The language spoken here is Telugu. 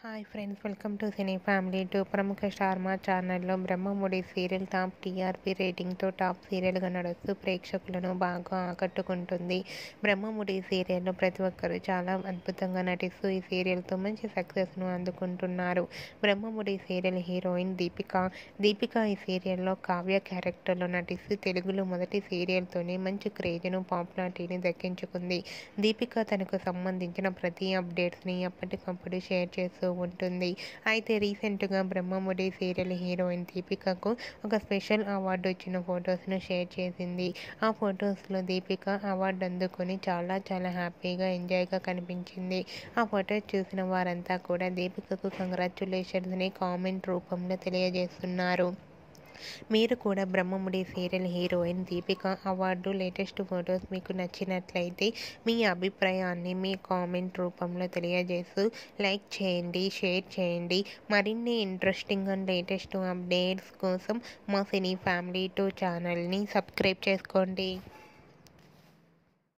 Hi friends, welcome to cine family two. ప్రముఖ స్టార్ మా ఛానల్లో బ్రహ్మముడి సీరియల్ టాప్ టీఆర్పీ రేటింగ్తో టాప్ సీరియల్గా నడుస్తూ ప్రేక్షకులను బాగా ఆకట్టుకుంటుంది. బ్రహ్మముడి సీరియల్లో ప్రతి ఒక్కరూ చాలా అద్భుతంగా నటిస్తూ ఈ సీరియల్తో మంచి సక్సెస్ను అందుకుంటున్నారు. బ్రహ్మముడి సీరియల్ హీరోయిన్ దీపిక ఈ సీరియల్లో కావ్య క్యారెక్టర్లో నటిస్తూ తెలుగులో మొదటి సీరియల్తోనే మంచి క్రేజ్ను, పాపులారిటీని దక్కించుకుంది. దీపిక తనకు సంబంధించిన ప్రతి అప్డేట్స్ని ఎప్పటికప్పుడు షేర్ చేస్తూ ఉంటుంది. అయితే రీసెంట్గా బ్రహ్మముడి సీరియల్ హీరోయిన్ దీపికకు ఒక స్పెషల్ అవార్డు వచ్చిన ఫొటోస్ను షేర్ చేసింది. ఆ ఫొటోస్లో దీపిక అవార్డు అందుకొని చాలా హ్యాపీగా, ఎంజాయ్గా కనిపించింది. ఆ ఫొటోస్ చూసిన వారంతా కూడా దీపికకు కంగ్రాచ్యులేషన్స్ని కామెంట్ రూపంలో తెలియజేస్తున్నారు. మీరు కూడా Brahmamudi serial heroine Deepika award latest photos మీకు నచ్చినట్లయితే మీ అభిప్రాయాన్ని మీ కామెంట్ రూపంలో తెలియజేస్తూ లైక్ చేయండి, షేర్ చేయండి. మరిన్ని ఇంట్రెస్టింగ్ అండ్ లేటెస్ట్ అప్డేట్స్ కోసం మా సినీ ఫ్యామిలీ 2 ఛానల్ని సబ్స్క్రైబ్ చేసుకోండి.